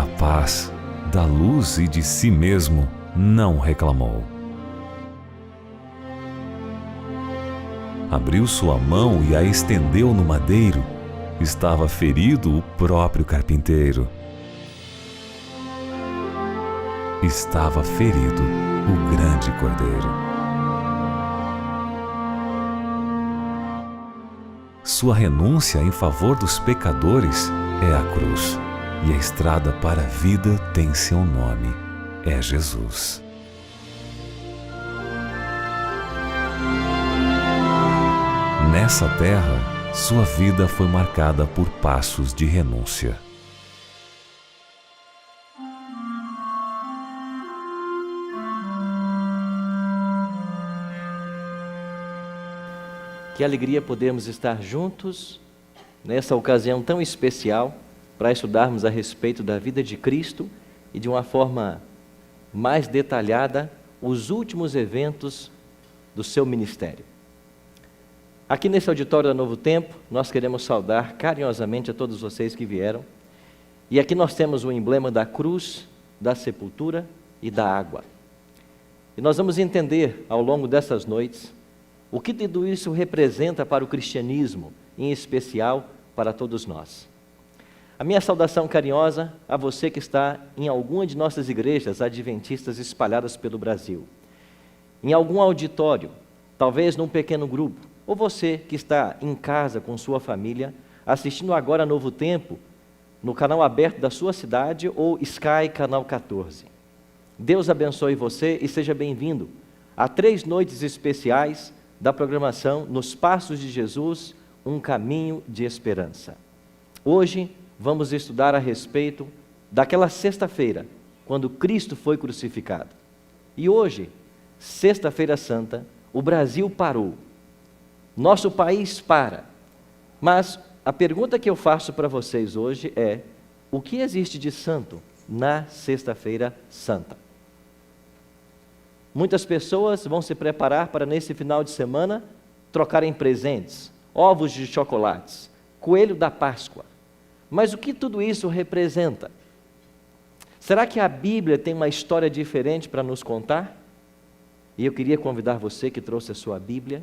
da paz, da luz e de si mesmo não reclamou. Abriu sua mão e a estendeu no madeiro. Estava ferido o próprio carpinteiro. Estava ferido o grande Cordeiro. Sua renúncia em favor dos pecadores é a cruz, e a estrada para a vida tem seu nome, é Jesus. Nessa terra, sua vida foi marcada por passos de renúncia. Que alegria podermos estar juntos nessa ocasião tão especial para estudarmos a respeito da vida de Cristo e de uma forma mais detalhada os últimos eventos do seu ministério. Aqui nesse auditório da Novo Tempo, nós queremos saudar carinhosamente a todos vocês que vieram. E aqui nós temos o emblema da cruz, da sepultura e da água. E nós vamos entender ao longo dessas noites o que tudo isso representa para o cristianismo, em especial para todos nós. A minha saudação carinhosa a você que está em alguma de nossas igrejas adventistas espalhadas pelo Brasil, em algum auditório, talvez num pequeno grupo, ou você que está em casa com sua família, assistindo agora Novo Tempo, no canal aberto da sua cidade ou Sky Canal 14. Deus abençoe você e seja bem-vindo a 3 noites especiais da programação Nos Passos de Jesus, um caminho de esperança. Hoje vamos estudar a respeito daquela sexta-feira, quando Cristo foi crucificado. E hoje, Sexta-feira Santa, o Brasil parou. Nosso país para. Mas a pergunta que eu faço para vocês hoje é: o que existe de santo na Sexta-feira Santa? Muitas pessoas vão se preparar para, nesse final de semana, trocarem presentes, ovos de chocolates, coelho da Páscoa. Mas o que tudo isso representa? Será que a Bíblia tem uma história diferente para nos contar? E eu queria convidar você que trouxe a sua Bíblia,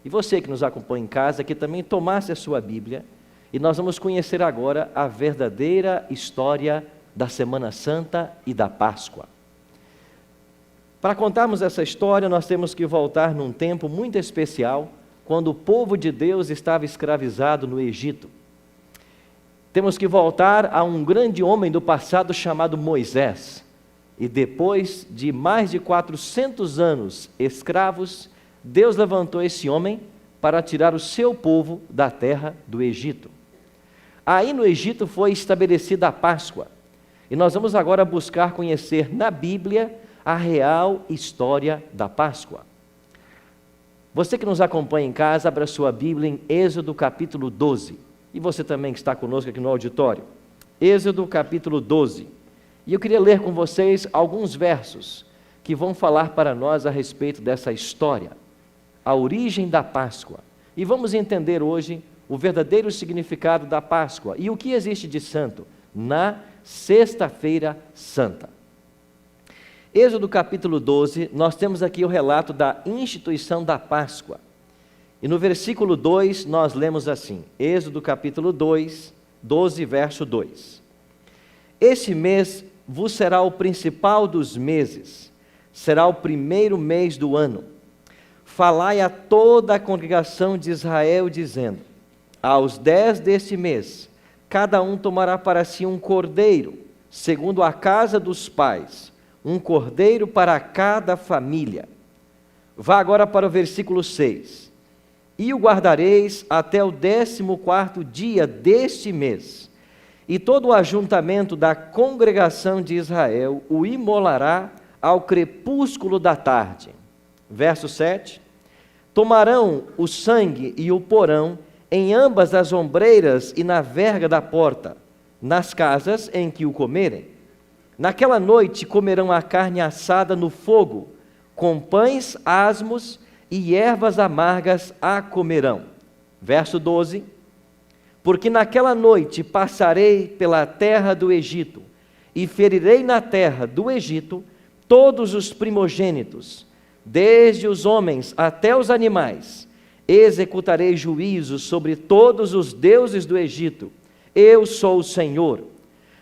e você que nos acompanha em casa, que também tomasse a sua Bíblia, e nós vamos conhecer agora a verdadeira história da Semana Santa e da Páscoa. Para contarmos essa história, nós temos que voltar num tempo muito especial, quando o povo de Deus estava escravizado no Egito. Temos que voltar a um grande homem do passado chamado Moisés. E depois de mais de 400 anos escravos, Deus levantou esse homem para tirar o seu povo da terra do Egito. Aí no Egito foi estabelecida a Páscoa. E nós vamos agora buscar conhecer na Bíblia a real história da Páscoa. Você que nos acompanha em casa, abra sua Bíblia em Êxodo capítulo 12. E você também que está conosco aqui no auditório. Êxodo capítulo 12. E eu queria ler com vocês alguns versos que vão falar para nós a respeito dessa história, a origem da Páscoa. E vamos entender hoje o verdadeiro significado da Páscoa e o que existe de santo na Sexta-feira Santa. Êxodo capítulo 12, nós temos aqui o relato da instituição da Páscoa. E no versículo 2 nós lemos assim, Êxodo capítulo 2, 12, verso 2. Esse mês vos será o principal dos meses, será o primeiro mês do ano. Falai a toda a congregação de Israel, dizendo: aos 10 deste mês, cada um tomará para si um cordeiro, segundo a casa dos pais, um cordeiro para cada família. Vá agora para o versículo 6. E o guardareis até o 14º dia deste mês, e todo o ajuntamento da congregação de Israel o imolará ao crepúsculo da tarde. Verso 7. Tomarão o sangue e o porão em ambas as ombreiras e na verga da porta, nas casas em que o comerem. Naquela noite comerão a carne assada no fogo, com pães asmos e ervas amargas a comerão. Verso 12. Porque naquela noite passarei pela terra do Egito, e ferirei na terra do Egito todos os primogênitos, desde os homens até os animais. Executarei juízo sobre todos os deuses do Egito. Eu sou o Senhor.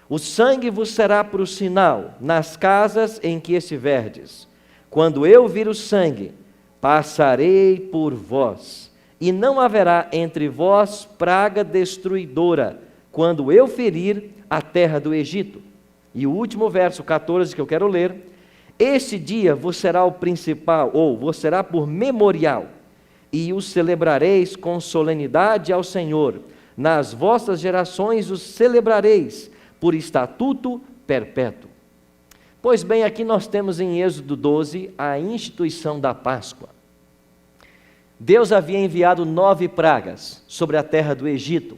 O sangue vos será por sinal nas casas em que estiverdes. Quando eu vir o sangue, passarei por vós, e não haverá entre vós praga destruidora, quando eu ferir a terra do Egito. E o último verso, 14, que eu quero ler: este dia vos será o principal, ou vos será por memorial, e o celebrareis com solenidade ao Senhor. Nas vossas gerações os celebrareis, por estatuto perpétuo. Pois bem, aqui nós temos em Êxodo 12 a instituição da Páscoa. Deus havia enviado 9 pragas sobre a terra do Egito,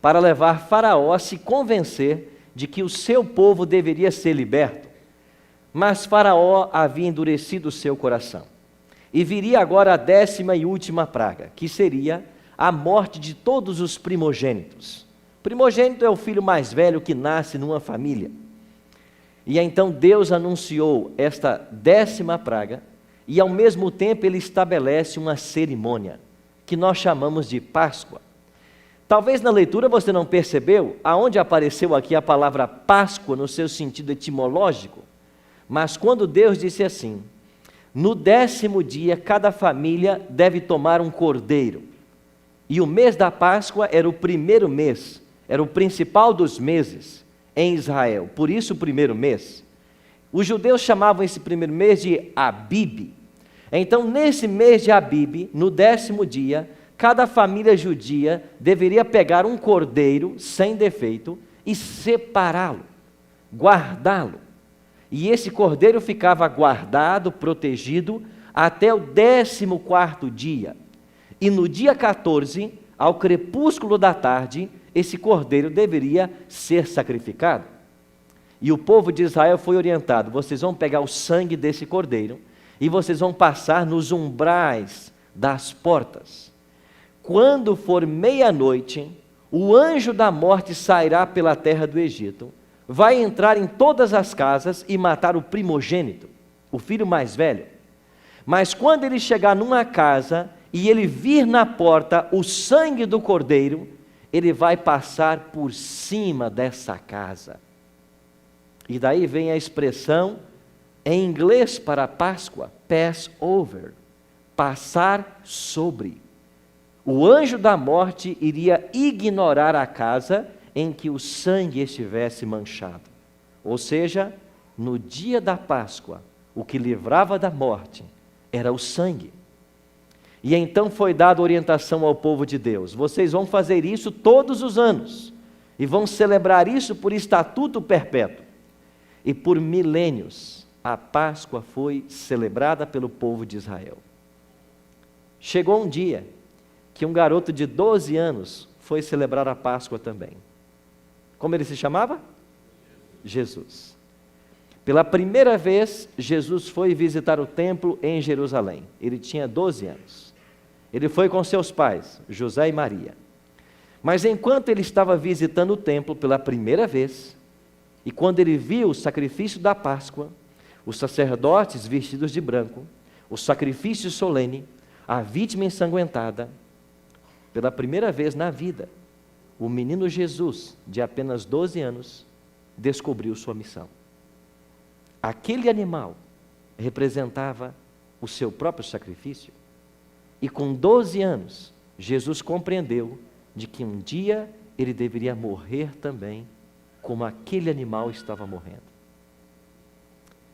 para levar Faraó a se convencer de que o seu povo deveria ser liberto. Mas Faraó havia endurecido o seu coração. E viria agora a 10ª e última praga, que seria a morte de todos os primogênitos. Primogênito é o filho mais velho que nasce numa família. E então Deus anunciou esta 10ª praga, e ao mesmo tempo ele estabelece uma cerimônia, que nós chamamos de Páscoa. Talvez na leitura você não percebeu aonde apareceu aqui a palavra Páscoa no seu sentido etimológico, mas quando Deus disse assim: no 10º dia cada família deve tomar um cordeiro, e o mês da Páscoa era o primeiro mês, era o principal dos meses em Israel, por isso o primeiro mês. Os judeus chamavam esse primeiro mês de Abib. Então, nesse mês de Abib, no 10º dia, cada família judia deveria pegar um cordeiro sem defeito e separá-lo, guardá-lo. E esse cordeiro ficava guardado, protegido, até o 14º dia. E no dia 14, ao crepúsculo da tarde, esse cordeiro deveria ser sacrificado. E o povo de Israel foi orientado: vocês vão pegar o sangue desse cordeiro e vocês vão passar nos umbrais das portas. Quando for meia-noite, o anjo da morte sairá pela terra do Egito, vai entrar em todas as casas e matar o primogênito, o filho mais velho. Mas quando ele chegar numa casa e ele vir na porta o sangue do cordeiro, ele vai passar por cima dessa casa. E daí vem a expressão em inglês para a Páscoa, Passover, passar sobre. O anjo da morte iria ignorar a casa em que o sangue estivesse manchado. Ou seja, no dia da Páscoa, o que livrava da morte era o sangue. E então foi dada orientação ao povo de Deus: vocês vão fazer isso todos os anos, e vão celebrar isso por estatuto perpétuo. E por milênios, a Páscoa foi celebrada pelo povo de Israel. Chegou um dia que um garoto de 12 anos foi celebrar a Páscoa também. Como ele se chamava? Jesus. Pela primeira vez, Jesus foi visitar o templo em Jerusalém. Ele tinha 12 anos. Ele foi com seus pais, José e Maria. Mas enquanto ele estava visitando o templo pela primeira vez, e quando ele viu o sacrifício da Páscoa, os sacerdotes vestidos de branco, o sacrifício solene, a vítima ensanguentada, pela primeira vez na vida, o menino Jesus, de apenas 12 anos, descobriu sua missão. Aquele animal representava o seu próprio sacrifício. E com 12 anos, Jesus compreendeu de que um dia ele deveria morrer também, como aquele animal estava morrendo.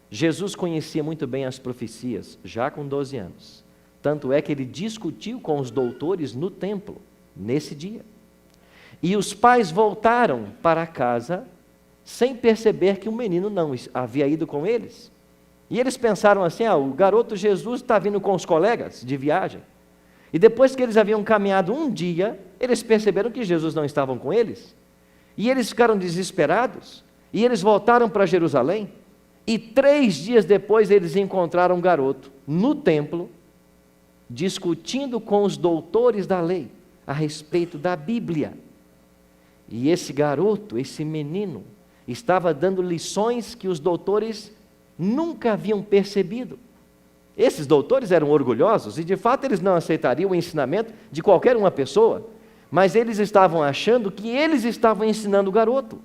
Jesus conhecia muito bem as profecias, já com 12 anos. Tanto é que ele discutiu com os doutores no templo, nesse dia. E os pais voltaram para casa sem perceber que o menino não havia ido com eles. E eles pensaram assim: o garoto Jesus está vindo com os colegas de viagem. E depois que eles haviam caminhado um dia, eles perceberam que Jesus não estava com eles. E eles ficaram desesperados, e eles voltaram para Jerusalém, e 3 dias depois eles encontraram um garoto no templo, discutindo com os doutores da lei, a respeito da Bíblia. E esse garoto, esse menino, estava dando lições que os doutores nunca haviam percebido. Esses doutores eram orgulhosos e, de fato, eles não aceitariam o ensinamento de qualquer uma pessoa, mas eles estavam achando que eles estavam ensinando o garoto.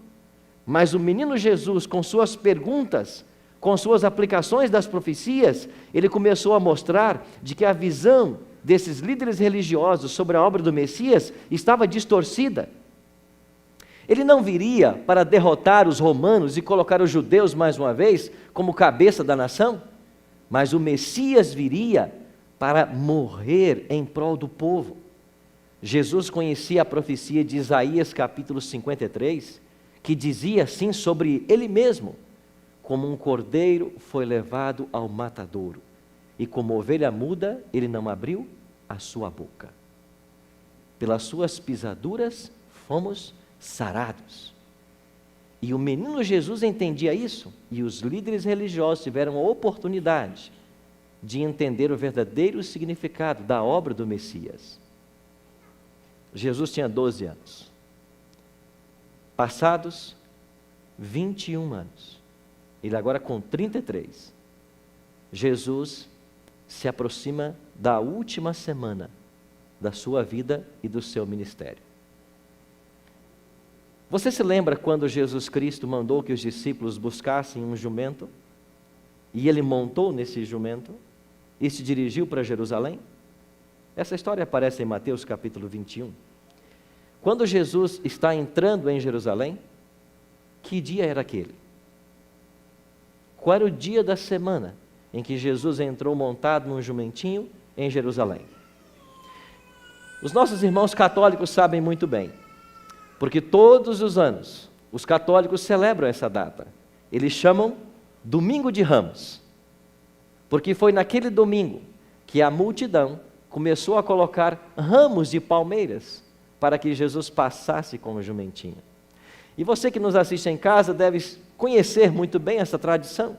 Mas o menino Jesus, com suas perguntas, com suas aplicações das profecias, ele começou a mostrar de que a visão desses líderes religiosos sobre a obra do Messias estava distorcida. Ele não viria para derrotar os romanos e colocar os judeus mais uma vez como cabeça da nação, mas o Messias viria para morrer em prol do povo. Jesus conhecia a profecia de Isaías capítulo 53, que dizia assim sobre ele mesmo: como um cordeiro foi levado ao matadouro, e como ovelha muda, ele não abriu a sua boca. Pelas suas pisaduras fomos sarados. E o menino Jesus entendia isso, e os líderes religiosos tiveram a oportunidade de entender o verdadeiro significado da obra do Messias. Jesus tinha 12 anos. Passados 21 anos, ele agora com 33, Jesus se aproxima da última semana da sua vida e do seu ministério. Você se lembra quando Jesus Cristo mandou que os discípulos buscassem um jumento? E ele montou nesse jumento e se dirigiu para Jerusalém? Essa história aparece em Mateus capítulo 21. Quando Jesus está entrando em Jerusalém, que dia era aquele? Qual era o dia da semana em que Jesus entrou montado num jumentinho em Jerusalém? Os nossos irmãos católicos sabem muito bem, porque todos os anos os católicos celebram essa data. Eles chamam Domingo de Ramos, porque foi naquele domingo que a multidão começou a colocar ramos de palmeiras para que Jesus passasse com o jumentinho. E você que nos assiste em casa deve conhecer muito bem essa tradição.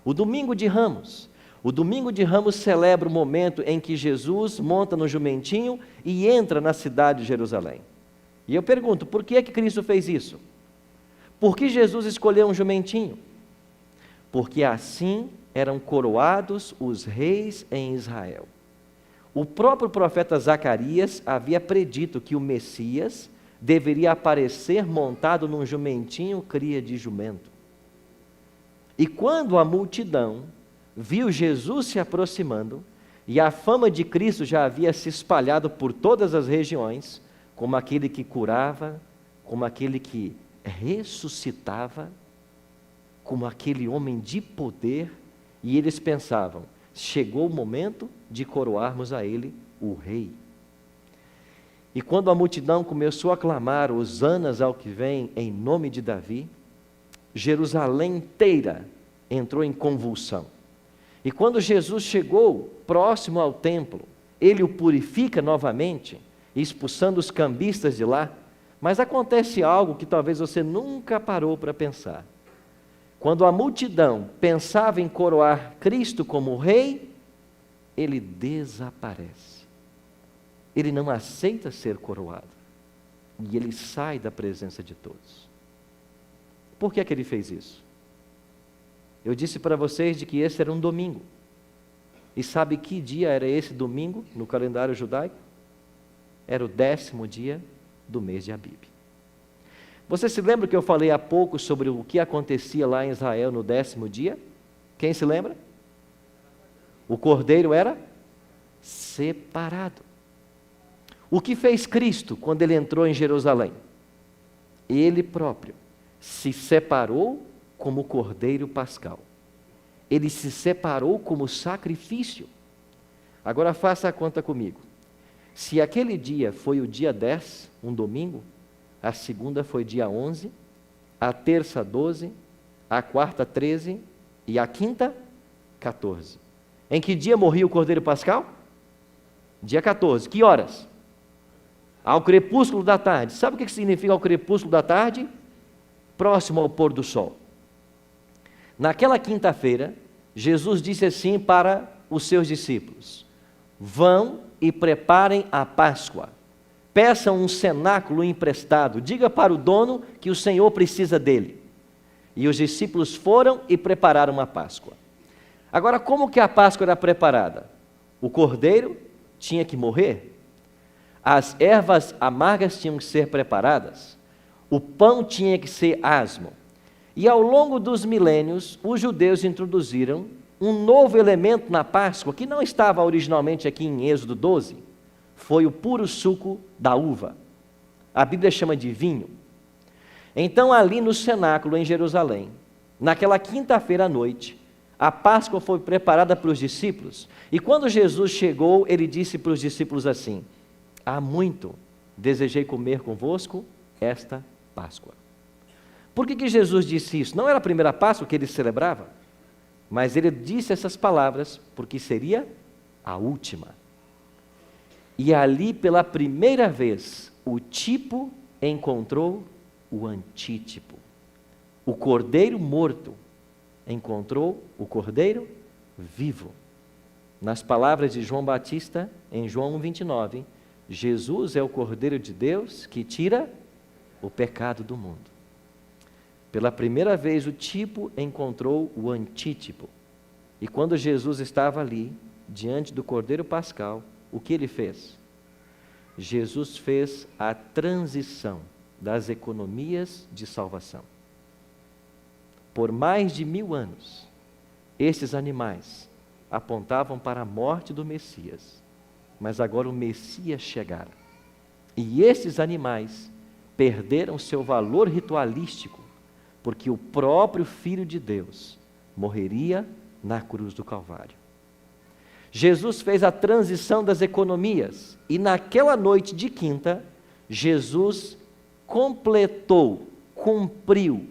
O Domingo de Ramos. O Domingo de Ramos celebra o momento em que Jesus monta no jumentinho e entra na cidade de Jerusalém. E eu pergunto, por que é que Cristo fez isso? Por que Jesus escolheu um jumentinho? Porque assim eram coroados os reis em Israel. O próprio profeta Zacarias havia predito que o Messias deveria aparecer montado num jumentinho cria de jumento. E quando a multidão viu Jesus se aproximando, e a fama de Cristo já havia se espalhado por todas as regiões, como aquele que curava, como aquele que ressuscitava, como aquele homem de poder, e eles pensavam, chegou o momento de coroarmos a ele o rei. E quando a multidão começou a clamar, hosanas ao que vem em nome de Davi, Jerusalém inteira entrou em convulsão. E quando Jesus chegou próximo ao templo, ele o purifica novamente, expulsando os cambistas de lá. Mas acontece algo que talvez você nunca parou para pensar. Quando a multidão pensava em coroar Cristo como rei, ele desaparece. Ele não aceita ser coroado. E ele sai da presença de todos. Por que é que ele fez isso? Eu disse para vocês de que esse era um domingo. E sabe que dia era esse domingo no calendário judaico? Era o 10º dia do mês de Abib. Você se lembra que eu falei há pouco sobre o que acontecia lá em Israel no 10º dia? Quem se lembra? O cordeiro era separado. O que fez Cristo quando ele entrou em Jerusalém? Ele próprio se separou como cordeiro pascal. Ele se separou como sacrifício. Agora faça a conta comigo. Se aquele dia foi o dia 10, um domingo, a segunda foi dia 11, a terça 12, a quarta 13 e a quinta 14. Em que dia morria o cordeiro pascal? Dia 14. Que horas? Ao crepúsculo da tarde. Sabe o que significa ao crepúsculo da tarde? Próximo ao pôr do sol. Naquela quinta-feira, Jesus disse assim para os seus discípulos: vão e preparem a Páscoa. Peçam um cenáculo emprestado. Diga para o dono que o Senhor precisa dele. E os discípulos foram e prepararam a Páscoa. Agora, como que a Páscoa era preparada? O cordeiro tinha que morrer, as ervas amargas tinham que ser preparadas, o pão tinha que ser asmo. E ao longo dos milênios, os judeus introduziram um novo elemento na Páscoa, que não estava originalmente aqui em Êxodo 12, foi o puro suco da uva. A Bíblia chama de vinho. Então, ali no cenáculo, em Jerusalém, naquela quinta-feira à noite, a Páscoa foi preparada para os discípulos. E quando Jesus chegou, ele disse para os discípulos assim: há muito desejei comer convosco esta Páscoa. Por que Jesus disse isso? Não era a primeira Páscoa que ele celebrava, mas ele disse essas palavras porque seria a última. E ali, pela primeira vez, o tipo encontrou o antítipo. O cordeiro morto encontrou o cordeiro vivo. Nas palavras de João Batista, em João 1,29, Jesus é o Cordeiro de Deus que tira o pecado do mundo. Pela primeira vez, o tipo encontrou o antítipo. E quando Jesus estava ali, diante do Cordeiro Pascal, o que ele fez? Jesus fez a transição das economias de salvação. Por mais de 1000 anos, esses animais apontavam para a morte do Messias, mas agora o Messias chegara. E esses animais perderam seu valor ritualístico, porque o próprio Filho de Deus morreria na cruz do Calvário. Jesus fez a transição das economias, e naquela noite de quinta, Jesus cumpriu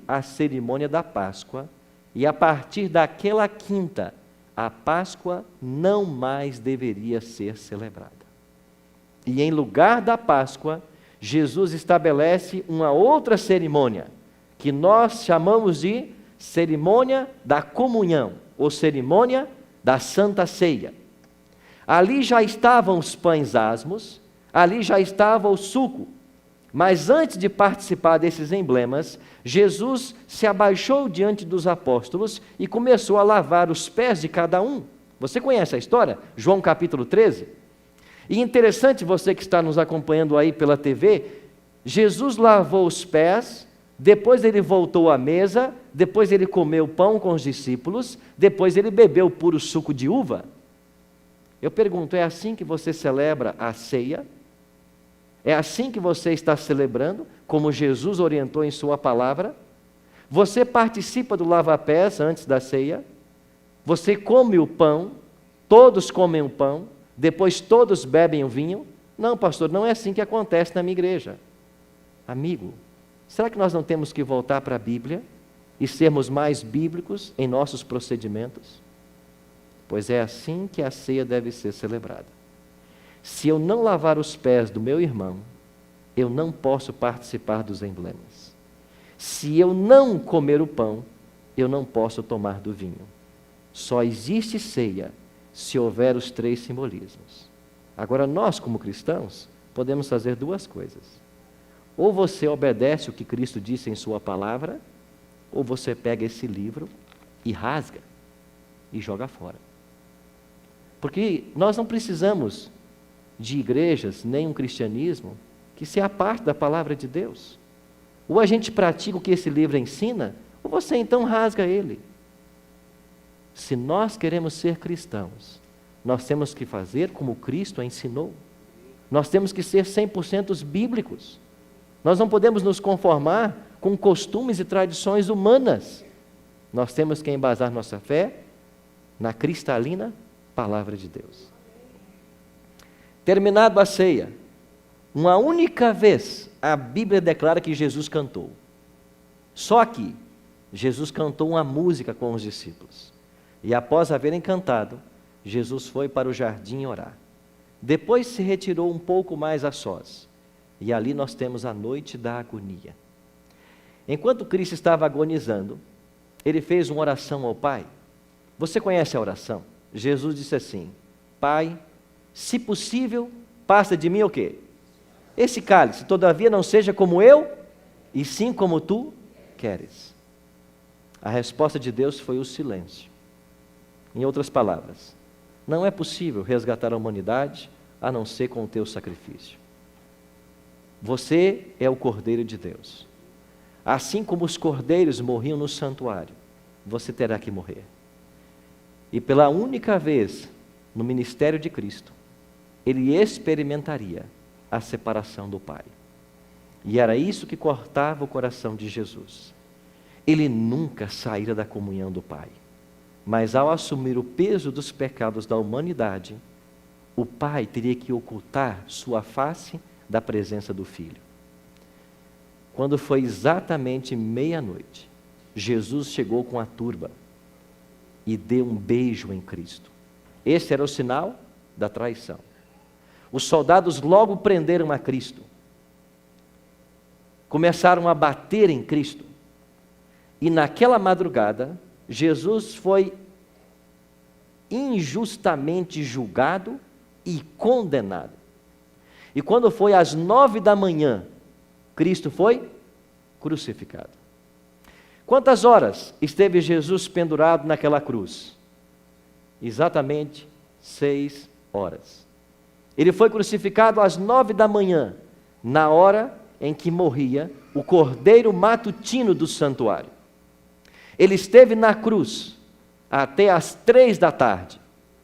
a cerimônia da Páscoa, e a partir daquela quinta, a Páscoa não mais deveria ser celebrada. E em lugar da Páscoa, Jesus estabelece uma outra cerimônia, que nós chamamos de cerimônia da comunhão, ou cerimônia da Santa Ceia. Ali já estavam os pães asmos, ali já estava o suco, mas antes de participar desses emblemas, Jesus se abaixou diante dos apóstolos e começou a lavar os pés de cada um. Você conhece a história? João capítulo 13. E interessante, você que está nos acompanhando aí pela TV, Jesus lavou os pés, depois ele voltou à mesa, depois ele comeu pão com os discípulos, depois ele bebeu puro suco de uva. Eu pergunto, é assim que você celebra a ceia? É assim que você está celebrando, como Jesus orientou em sua palavra? Você participa do lava-pés antes da ceia? Você come o pão, todos comem o pão, depois todos bebem o vinho? Não, pastor, não é assim que acontece na minha igreja. Amigo, será que nós não temos que voltar para a Bíblia e sermos mais bíblicos em nossos procedimentos? Pois é assim que a ceia deve ser celebrada. Se eu não lavar os pés do meu irmão, eu não posso participar dos emblemas. Se eu não comer o pão, eu não posso tomar do vinho. Só existe ceia se houver os 3 simbolismos. Agora, nós como cristãos, podemos fazer 2 coisas. Ou você obedece o que Cristo disse em sua palavra, ou você pega esse livro e rasga e joga fora. Porque nós não precisamos de igrejas, nem um cristianismo que se aparte da palavra de Deus. Ou a gente pratica o que esse livro ensina, ou você então rasga ele. Se nós queremos ser cristãos, nós temos que fazer como Cristo ensinou. Nós temos que ser 100% bíblicos. Nós não podemos nos conformar com costumes e tradições humanas. Nós temos que embasar nossa fé na cristalina palavra de Deus. Terminado a ceia, uma única vez a Bíblia declara que Jesus cantou. Só aqui, Jesus cantou uma música com os discípulos. E após haverem cantado, Jesus foi para o jardim orar. Depois se retirou um pouco mais a sós. E ali nós temos a noite da agonia. Enquanto Cristo estava agonizando, ele fez uma oração ao Pai. Você conhece a oração? Jesus disse assim: Pai, se possível, passa de mim o quê? Esse cálice, todavia não seja como eu, e sim como tu queres. A resposta de Deus foi o silêncio. Em outras palavras, não é possível resgatar a humanidade a não ser com o teu sacrifício. Você é o Cordeiro de Deus. Assim como os cordeiros morriam no santuário, você terá que morrer. E pela única vez no ministério de Cristo, ele experimentaria a separação do Pai. E era isso que cortava o coração de Jesus. Ele nunca saíra da comunhão do Pai. Mas ao assumir o peso dos pecados da humanidade, o Pai teria que ocultar sua face da presença do Filho. Quando foi exatamente meia-noite, Jesus chegou com a turba e deu um beijo em Cristo. Esse era o sinal da traição. Os soldados logo prenderam a Cristo. Começaram a bater em Cristo. E naquela madrugada, Jesus foi injustamente julgado e condenado. E quando foi às 9 da manhã, Cristo foi crucificado. Quantas horas esteve Jesus pendurado naquela cruz? Exatamente 6 horas. Ele foi crucificado às 9 da manhã, na hora em que morria o cordeiro matutino do santuário. Ele esteve na cruz até às 3 da tarde,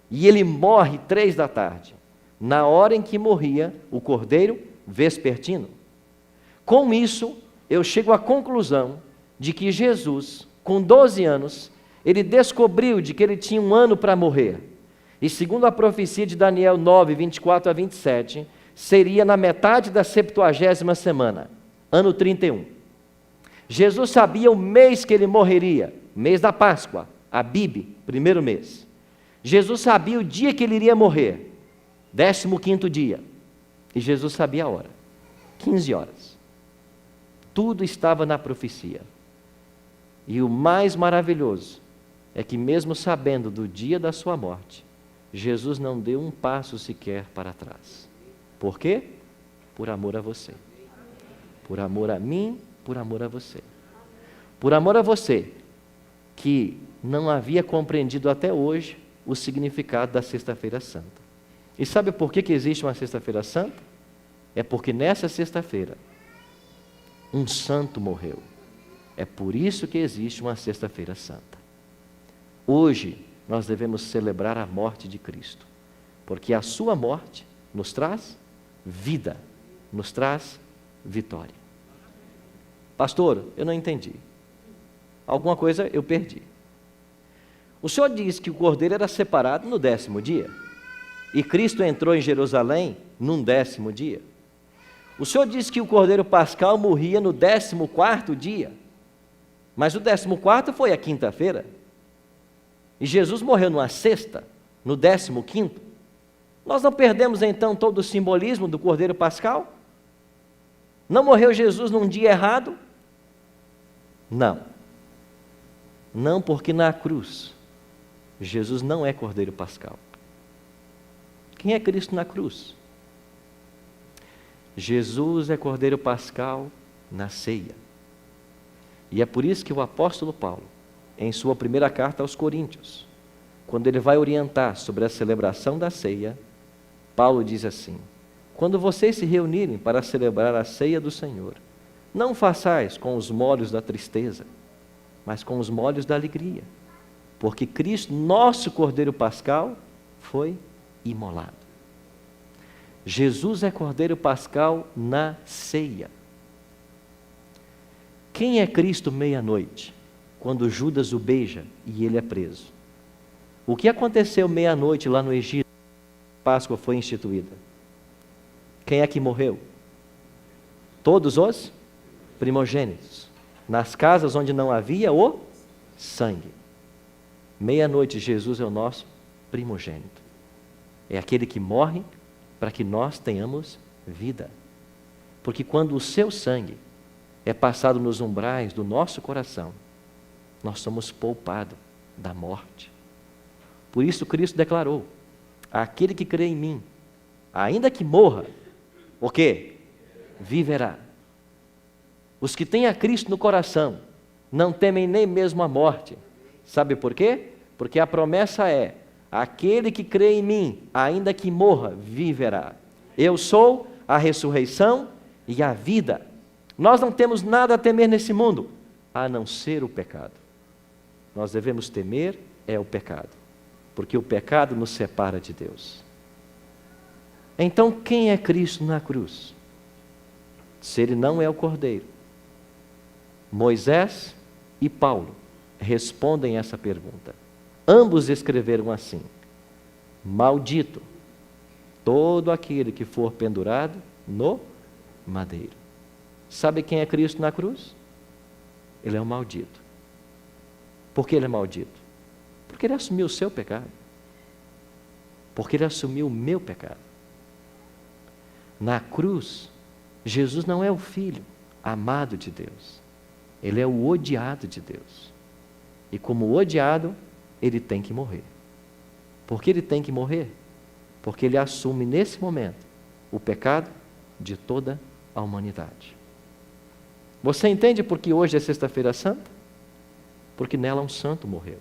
e ele morre 3 da tarde, na hora em que morria o cordeiro vespertino. Com isso, eu chego à conclusão de que Jesus, com 12 anos, ele descobriu de que ele tinha um ano para morrer. E segundo a profecia de Daniel 9, 24 a 27, seria na metade da 70ª semana, ano 31. Jesus sabia o mês que ele morreria, mês da Páscoa, Abib, primeiro mês. Jesus sabia o dia que ele iria morrer, 15º dia. E Jesus sabia a hora, 15 horas. Tudo estava na profecia. E o mais maravilhoso é que mesmo sabendo do dia da sua morte, Jesus não deu um passo sequer para trás. Por quê? Por amor a você. Por amor a mim, por amor a você. Por amor a você, que não havia compreendido até hoje o significado da Sexta-feira Santa. E sabe por que existe uma Sexta-feira Santa? É porque nessa sexta-feira, um santo morreu. É por isso que existe uma Sexta-feira Santa. Hoje, nós devemos celebrar a morte de Cristo, porque a sua morte nos traz vida, nos traz vitória. Pastor, eu não entendi. Alguma coisa eu perdi. O senhor disse que o cordeiro era separado no 10º dia, e Cristo entrou em Jerusalém num 10º dia. O senhor disse que o cordeiro pascal morria no 14º dia, mas o 14º foi a quinta-feira. E Jesus morreu numa sexta, no 15º. Nós não perdemos então todo o simbolismo do Cordeiro Pascal? Não morreu Jesus num dia errado? Não. Não, porque na cruz, Jesus não é Cordeiro Pascal. Quem é Cristo na cruz? Jesus é Cordeiro Pascal na ceia. E é por isso que o apóstolo Paulo, em sua primeira carta aos Coríntios, quando ele vai orientar sobre a celebração da ceia, Paulo diz assim: quando vocês se reunirem para celebrar a ceia do Senhor, não façais com os molhos da tristeza, mas com os molhos da alegria, porque Cristo, nosso Cordeiro Pascal, foi imolado. Jesus é Cordeiro Pascal na ceia. Quem é Cristo meia-noite? Quando Judas o beija e ele é preso. O que aconteceu meia-noite lá no Egito? Páscoa foi instituída. Quem é que morreu? Todos os primogênitos. Nas casas onde não havia o sangue. Meia-noite, Jesus é o nosso primogênito. É aquele que morre para que nós tenhamos vida. Porque quando o seu sangue é passado nos umbrais do nosso coração, nós somos poupados da morte. Por isso Cristo declarou: aquele que crê em mim, ainda que morra, o quê? Viverá. Os que têm a Cristo no coração não temem nem mesmo a morte. Sabe por quê? Porque a promessa é: aquele que crê em mim, ainda que morra, viverá. Eu sou a ressurreição e a vida. Nós não temos nada a temer nesse mundo, a não ser o pecado. Nós devemos temer o pecado, porque o pecado nos separa de Deus. Então, quem é Cristo na cruz? Se ele não é o Cordeiro, Moisés e Paulo respondem essa pergunta. Ambos escreveram assim: maldito todo aquele que for pendurado no madeiro. Sabe quem é Cristo na cruz? Ele é um maldito. Por que ele é maldito? Porque ele assumiu o seu pecado. Porque ele assumiu o meu pecado. Na cruz, Jesus não é o Filho amado de Deus. Ele é o odiado de Deus. E como odiado, ele tem que morrer. Por que ele tem que morrer? Porque ele assume nesse momento o pecado de toda a humanidade. Você entende por que hoje é Sexta-feira Santa? Porque nela um santo morreu.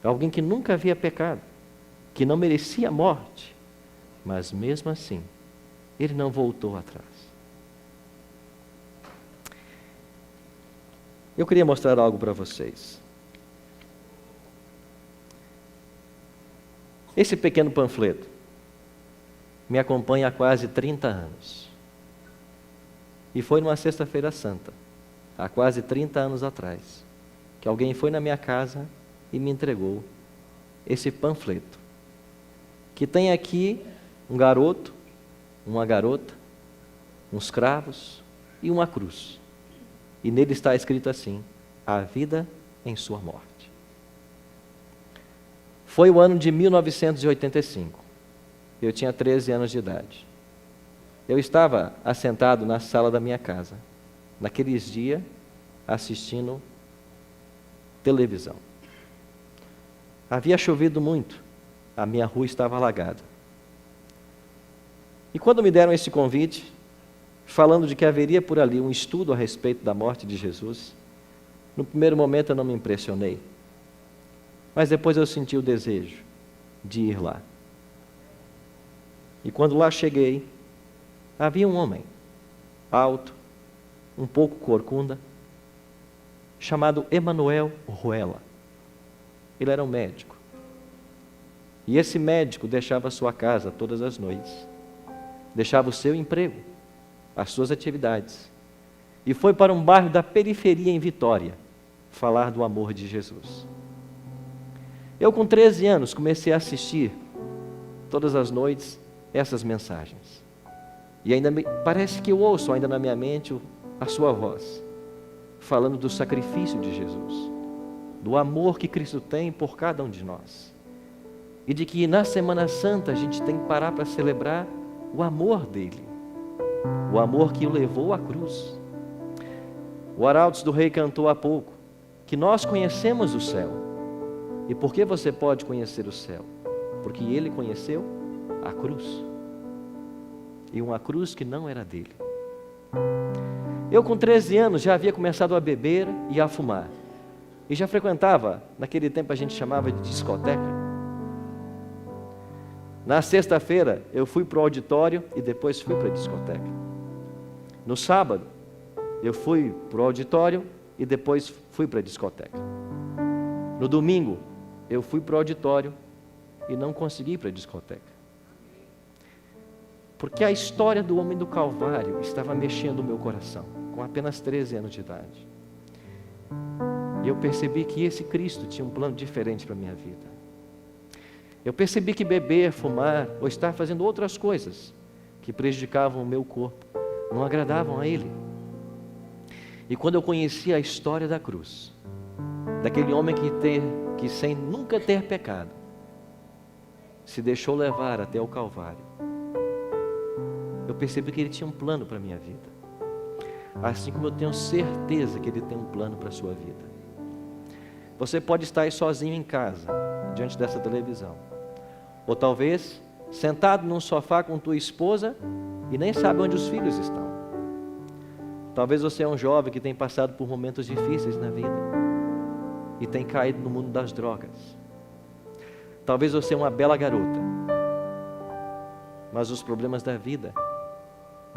Alguém que nunca havia pecado, que não merecia a morte, mas mesmo assim, ele não voltou atrás. Eu queria mostrar algo para vocês. Esse pequeno panfleto me acompanha há quase 30 anos. E foi numa Sexta-feira Santa, há quase 30 anos atrás, que alguém foi na minha casa e me entregou esse panfleto, que tem aqui um garoto, uma garota, uns cravos e uma cruz. E nele está escrito assim: a vida em sua morte. Foi o ano de 1985. Eu tinha 13 anos de idade. Eu estava assentado na sala da minha casa, naqueles dias, assistindo televisão. Havia chovido muito, a minha rua estava alagada. E quando me deram esse convite, falando de que haveria por ali um estudo a respeito da morte de Jesus, no primeiro momento eu não me impressionei, mas depois eu senti o desejo de ir lá. E quando lá cheguei, havia um homem, alto, um pouco corcunda, chamado Emanuel Ruela. Ele era um médico. E esse médico deixava a sua casa todas as noites, deixava o seu emprego, as suas atividades, e foi para um bairro da periferia em Vitória, falar do amor de Jesus. Eu, com 13 anos, comecei a assistir todas as noites essas mensagens. E ainda parece que eu ouço ainda na minha mente a sua voz, falando do sacrifício de Jesus, do amor que Cristo tem por cada um de nós. E de que na Semana Santa a gente tem que parar para celebrar o amor dele, o amor que o levou à cruz. O Arautos do Rei cantou há pouco que nós conhecemos o céu. E por que você pode conhecer o céu? Porque ele conheceu a cruz. E uma cruz que não era dele. Eu, com 13 anos, já havia começado a beber e a fumar. E já frequentava, naquele tempo a gente chamava de discoteca. Na sexta-feira, eu fui para o auditório e depois fui para a discoteca. No sábado, eu fui para o auditório e depois fui para a discoteca. No domingo, eu fui para o auditório e não consegui ir para a discoteca. Porque a história do homem do Calvário estava mexendo o meu coração, com apenas 13 anos de idade. E eu percebi que esse Cristo tinha um plano diferente para a minha vida. Eu percebi que beber, fumar ou estar fazendo outras coisas que prejudicavam o meu corpo não agradavam a Ele. E quando eu conheci a história da cruz, daquele homem que sem nunca ter pecado, se deixou levar até o Calvário, eu percebi que Ele tinha um plano para a minha vida. Assim como eu tenho certeza que Ele tem um plano para a sua vida. Você pode estar aí sozinho em casa, diante dessa televisão. Ou talvez, sentado num sofá com tua esposa e nem sabe onde os filhos estão. Talvez você é um jovem que tem passado por momentos difíceis na vida e tem caído no mundo das drogas. Talvez você é uma bela garota, mas os problemas da vida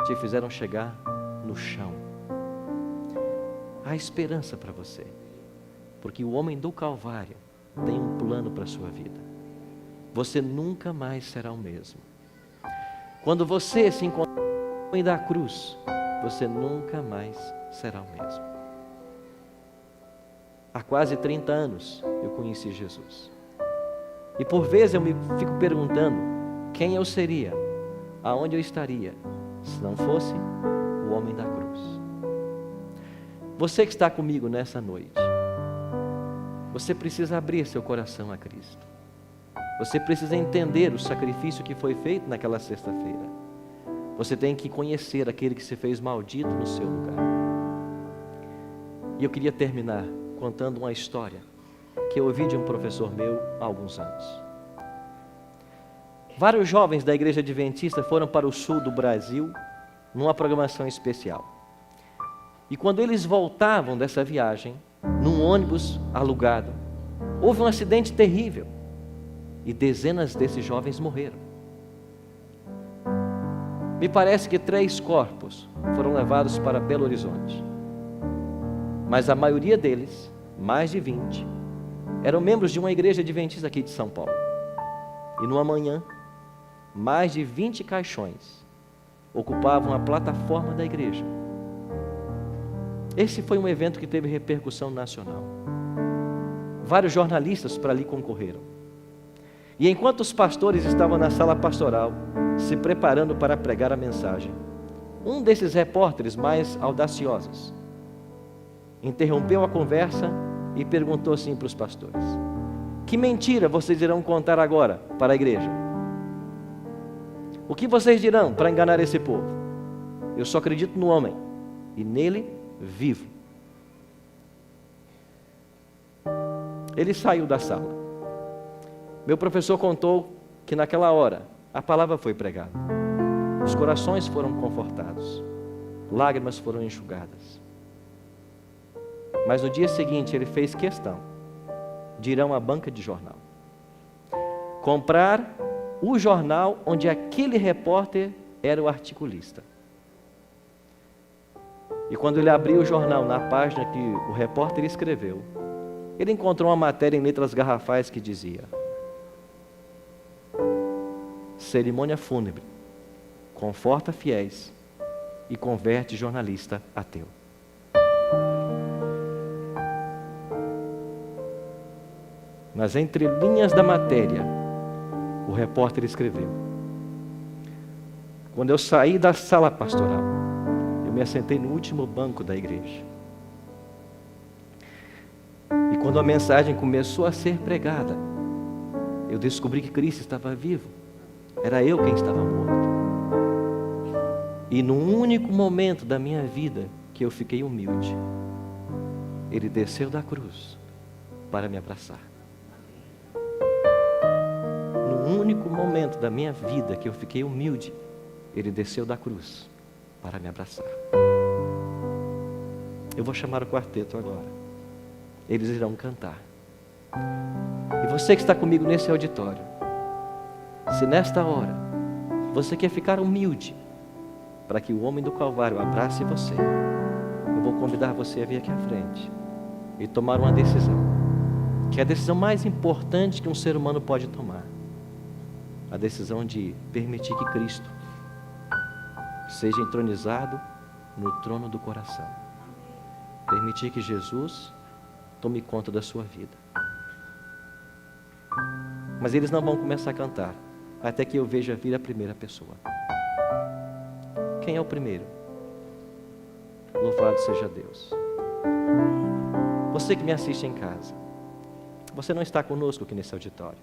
te fizeram chegar no chão. Há esperança para você, porque o homem do Calvário tem um plano para a sua vida. Você nunca mais será o mesmo. Quando você se encontrar com o homem da cruz, você nunca mais será o mesmo. Há quase 30 anos eu conheci Jesus. E por vezes eu me fico perguntando quem eu seria, aonde eu estaria, se não fosse o homem da cruz. Você que está comigo nessa noite, você precisa abrir seu coração a Cristo. Você precisa entender o sacrifício que foi feito naquela sexta-feira. Você tem que conhecer aquele que se fez maldito no seu lugar. E eu queria terminar contando uma história que eu ouvi de um professor meu há alguns anos. Vários jovens da igreja adventista foram para o sul do Brasil numa programação especial. E quando eles voltavam dessa viagem, num ônibus alugado, houve um acidente terrível e dezenas desses jovens morreram. Me parece que 3 corpos foram levados para Belo Horizonte, mas a maioria deles, mais de 20, eram membros de uma igreja adventista aqui de São Paulo. E numa manhã, mais de 20 caixões ocupavam a plataforma da igreja. Esse foi um evento que teve repercussão nacional. Vários jornalistas para ali concorreram. E enquanto os pastores estavam na sala pastoral, se preparando para pregar a mensagem, um desses repórteres mais audaciosos interrompeu a conversa e perguntou assim para os pastores: que mentira vocês irão contar agora para a igreja? O que vocês dirão para enganar esse povo? Eu só acredito no homem e nele vivo. Ele saiu da sala. Meu professor contou que naquela hora a palavra foi pregada. Os corações foram confortados. Lágrimas foram enxugadas. Mas no dia seguinte ele fez questão de ir a uma banca de jornal, comprar o jornal onde aquele repórter era o articulista. E quando ele abriu o jornal na página que o repórter escreveu, ele encontrou uma matéria em letras garrafais que dizia: cerimônia fúnebre conforta fiéis e converte jornalista ateu. Mas entre linhas da matéria, o repórter escreveu: quando eu saí da sala pastoral, eu me assentei no último banco da igreja. E quando a mensagem começou a ser pregada, eu descobri que Cristo estava vivo. Era eu quem estava morto. E num único momento da minha vida que eu fiquei humilde, Ele desceu da cruz para me abraçar. No único momento da minha vida que eu fiquei humilde, Ele desceu da cruz para me abraçar. Eu vou chamar o quarteto agora. Eles irão cantar. E você que está comigo nesse auditório, se nesta hora você quer ficar humilde para que o homem do Calvário abrace você, eu vou convidar você a vir aqui à frente e tomar uma decisão, que é a decisão mais importante que um ser humano pode tomar. A decisão de permitir que Cristo seja entronizado no trono do coração. Permitir que Jesus tome conta da sua vida. Mas eles não vão começar a cantar até que eu veja vir a primeira pessoa. Quem é o primeiro? Louvado seja Deus. Você que me assiste em casa, você não está conosco aqui nesse auditório,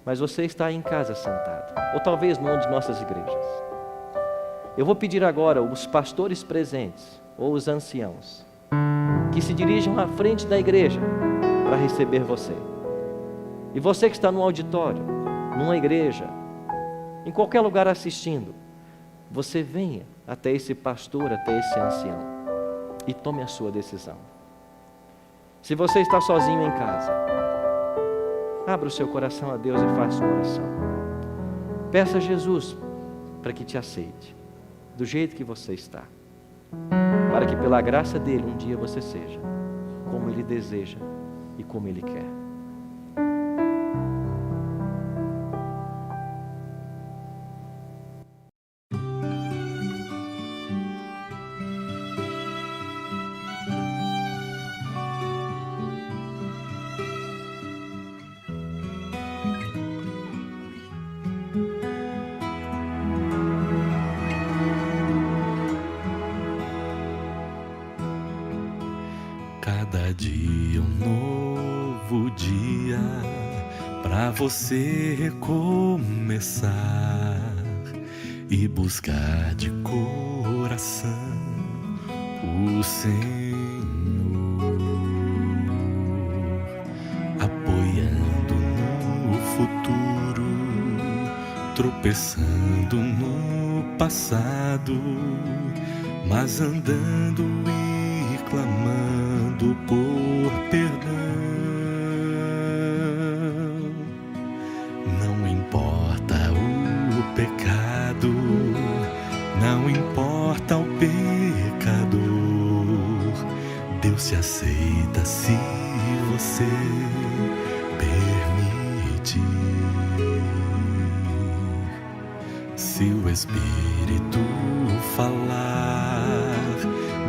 mas você está aí em casa sentado, ou talvez numa de nossas igrejas. Eu vou pedir agora os pastores presentes, ou os anciãos, que se dirijam à frente da igreja para receber você. E você que está no auditório, numa igreja, em qualquer lugar assistindo, você venha até esse pastor, até esse ancião. e tome a sua decisão. Se você está sozinho em casa, abra o seu coração a Deus e faça uma oração. Peça a Jesus para que te aceite, do jeito que você está, para que pela graça dele um dia você seja como ele deseja e como ele quer. Cada dia um novo dia pra você recomeçar e buscar de coração o Senhor, apoiando no futuro, tropeçando no passado, mas andando e clamando por perdão. Não importa o pecado, não importa o pecador, Deus se aceita se você permitir. Se o Espírito falar,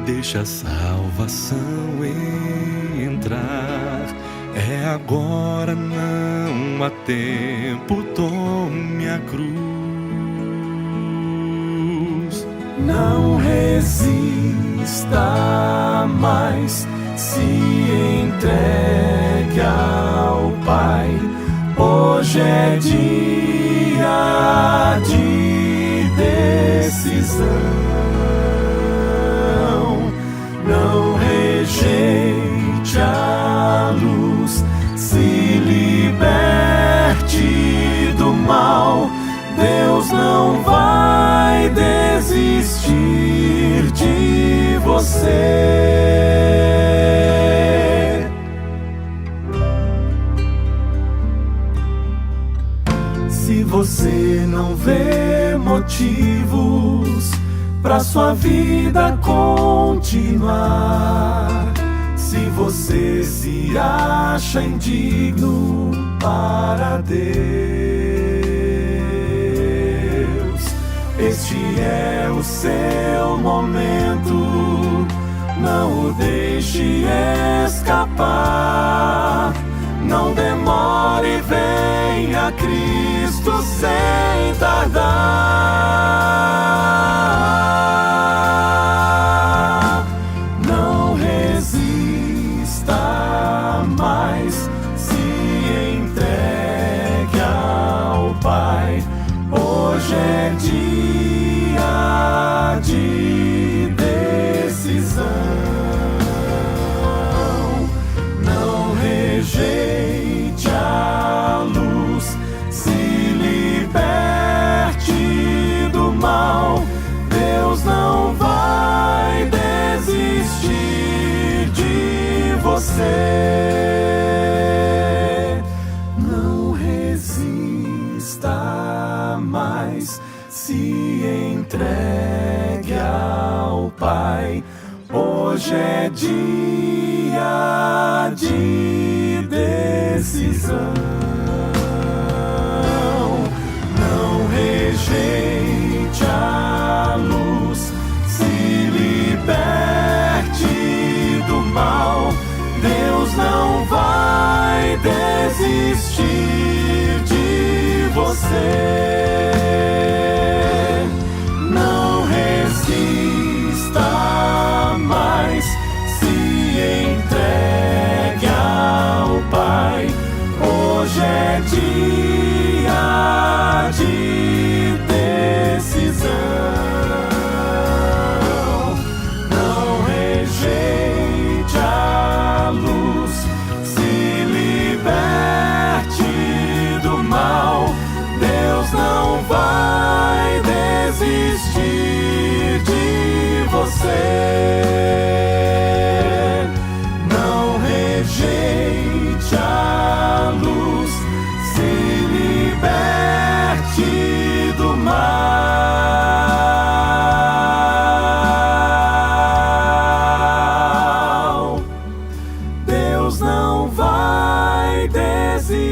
deixa a salvação entrar. É agora, não há tempo, tome a cruz. Não resista mais, se entregue ao Pai. Hoje é dia de decisão. Não rejeite a luz, se liberte do mal. Deus não vai desistir de você. Se você não vê motivos pra sua vida continuar, se você se acha indigno para Deus, este é o seu momento, não o deixe escapar. Não demore, venha a Cristo sem tardar. Não resista mais, se entregue ao Pai. Hoje é dia de decisão. Não rejeite a luz, se liberte do mal. Deus não vai desistir de você. Não resista mais, se entregue ao Pai. Hoje é dia de decisão. Não rejeite a luz, se liberte do mal. Deus não vai desistir de você. Não resista mais, se entregue ao Pai. Hoje é dia de decisão. Não rejeite a luz, se liberte do mal. Deus não vai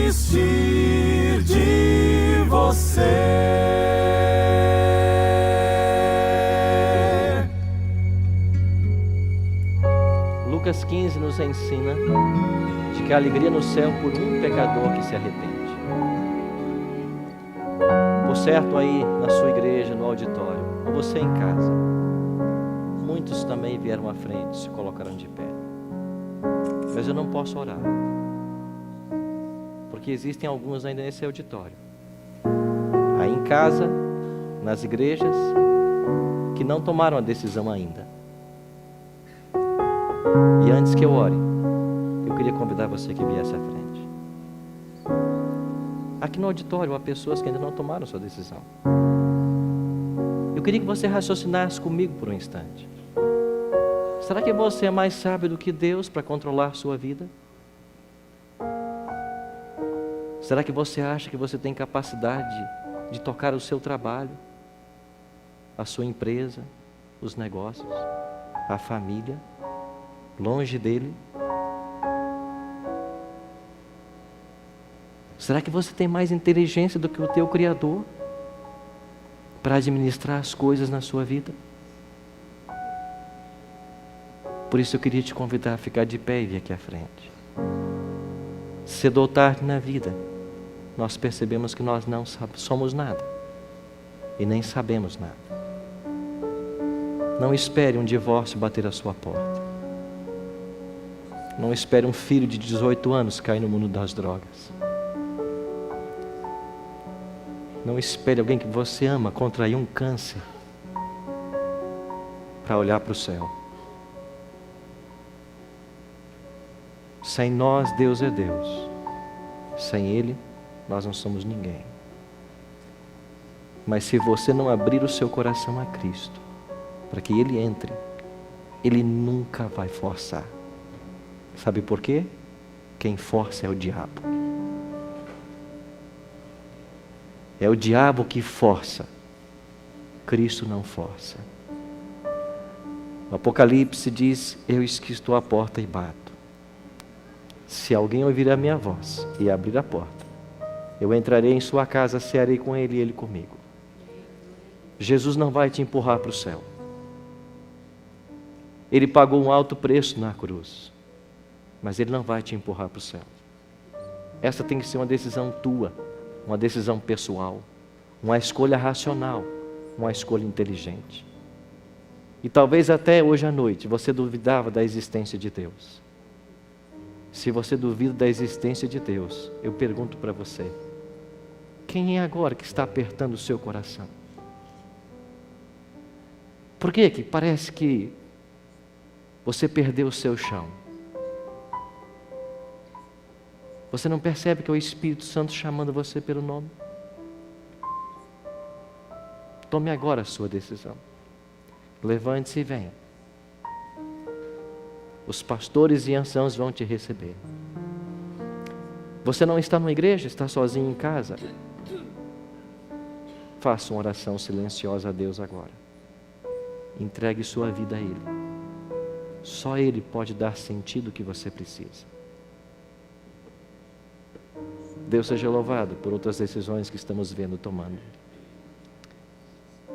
desistir de você. Lucas 15 nos ensina de que a alegria no céu por um pecador que se arrepende. Por certo, aí na sua igreja, no auditório, ou você em casa, muitos também vieram à frente, se colocaram de pé. Mas eu não posso orar, porque existem alguns ainda nesse auditório, aí em casa, nas igrejas, que não tomaram a decisão ainda. E antes que eu ore, eu queria convidar você que viesse à frente. Aqui no auditório há pessoas que ainda não tomaram sua decisão. Eu queria que você raciocinasse comigo por um instante. Será que você é mais sábio do que Deus para controlar sua vida? Será que você acha que você tem capacidade de tocar o seu trabalho, a sua empresa, os negócios, a família, longe dele? Será que você tem mais inteligência do que o teu Criador para administrar as coisas na sua vida? Por isso eu queria te convidar a ficar de pé e vir aqui à frente. Cedo ou tarde na vida, nós percebemos que nós não somos nada e nem sabemos nada. Não espere um divórcio bater à sua porta. Não espere um filho de 18 anos cair no mundo das drogas. Não espere alguém que você ama contrair um câncer para olhar para o céu. Sem nós, Deus é Deus. Sem Ele, nós não somos ninguém. Mas se você não abrir o seu coração a Cristo, para que Ele entre, Ele nunca vai forçar. Sabe por quê? Quem força é o diabo. É o diabo que força. Cristo não força. O Apocalipse diz: eu estou à porta e bato. Se alguém ouvir a minha voz e abrir a porta, eu entrarei em sua casa, cearei com ele e ele comigo. Jesus não vai te empurrar para o céu. Ele pagou um alto preço na cruz, mas Ele não vai te empurrar para o céu. Essa tem que ser uma decisão tua, uma decisão pessoal, uma escolha racional, uma escolha inteligente. E talvez até hoje à noite você duvidava da existência de Deus. Se você duvida da existência de Deus, eu pergunto para você: quem é agora que está apertando o seu coração? Por que que parece que você perdeu o seu chão? Você não percebe que é o Espírito Santo chamando você pelo nome? Tome agora a sua decisão. Levante-se e venha. Os pastores e anciãos vão te receber. Você não está numa igreja, está sozinho em casa? Faça uma oração silenciosa a Deus agora. Entregue sua vida a Ele. Só Ele pode dar sentido que você precisa. Deus seja louvado por outras decisões que estamos vendo tomando.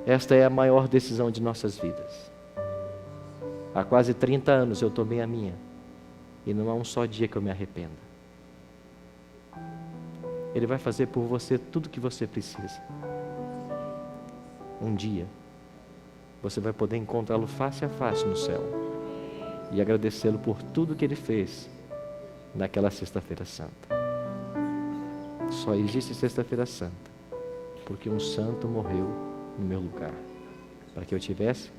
Esta é a maior decisão de nossas vidas. Há quase 30 anos eu tomei a minha, e não há um só dia que eu me arrependa. Ele vai fazer por você tudo o que você precisa. Um dia, você vai poder encontrá-lo face a face no céu e agradecê-lo por tudo que Ele fez naquela sexta-feira santa. Só existe sexta-feira santa porque um santo morreu no meu lugar, para que eu tivesse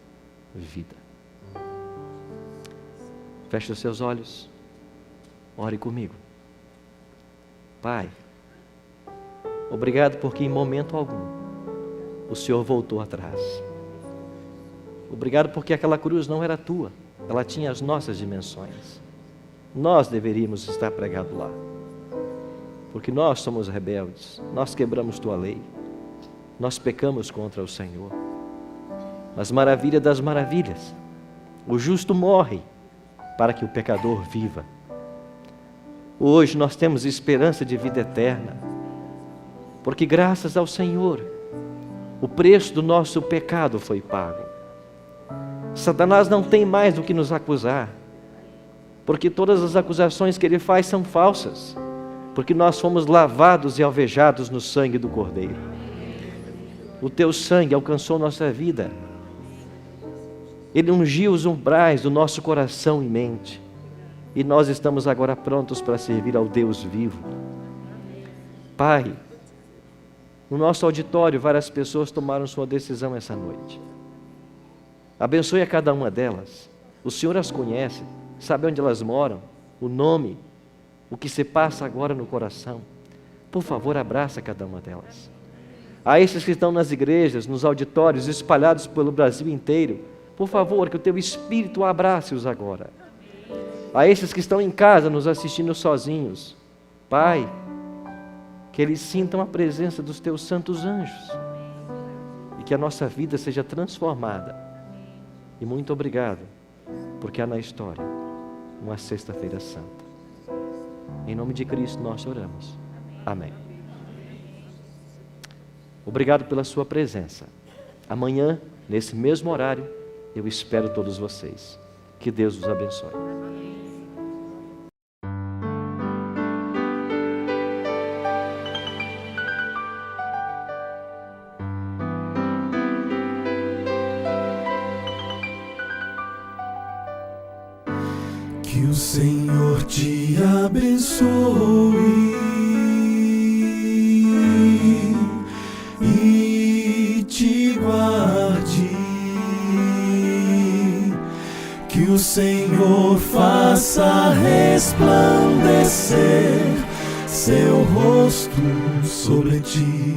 vida. Feche os seus olhos, ore comigo. Pai, obrigado porque em momento algum o Senhor voltou atrás. Obrigado porque aquela cruz não era tua, ela tinha as nossas dimensões. Nós deveríamos estar pregados lá, porque nós somos rebeldes, nós quebramos tua lei, nós pecamos contra o Senhor. Mas maravilha das maravilhas, o justo morre para que o pecador viva. Hoje nós temos esperança de vida eterna, porque graças ao Senhor, o preço do nosso pecado foi pago. Satanás não tem mais do que nos acusar, porque todas as acusações que ele faz são falsas, porque nós fomos lavados e alvejados no sangue do Cordeiro. O teu sangue alcançou nossa vida, ele ungiu os umbrais do nosso coração e mente, e nós estamos agora prontos para servir ao Deus vivo. Pai, no nosso auditório várias pessoas tomaram sua decisão essa noite. Abençoe a cada uma delas. O Senhor as conhece, sabe onde elas moram, o nome, o que se passa agora no coração. Por favor, abraça cada uma delas. A esses que estão nas igrejas, nos auditórios, espalhados pelo Brasil inteiro, por favor, que o teu Espírito abrace-os agora. A esses que estão em casa nos assistindo sozinhos, Pai, que eles sintam a presença dos teus santos anjos e que a nossa vida seja transformada. E muito obrigado, porque há na história uma sexta-feira santa. Em nome de Cristo nós oramos. Amém. Obrigado pela sua presença. Amanhã, nesse mesmo horário, eu espero todos vocês. Que Deus os abençoe. Que o Senhor te abençoe e te guarde. Que o Senhor faça resplandecer seu rosto sobre ti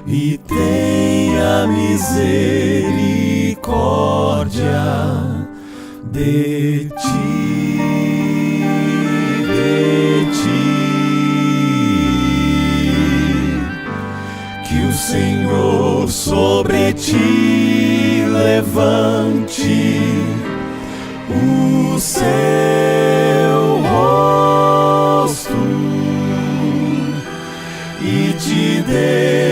e tenha misericórdia de ti, de ti. Que o Senhor sobre ti levante o seu rosto e te dê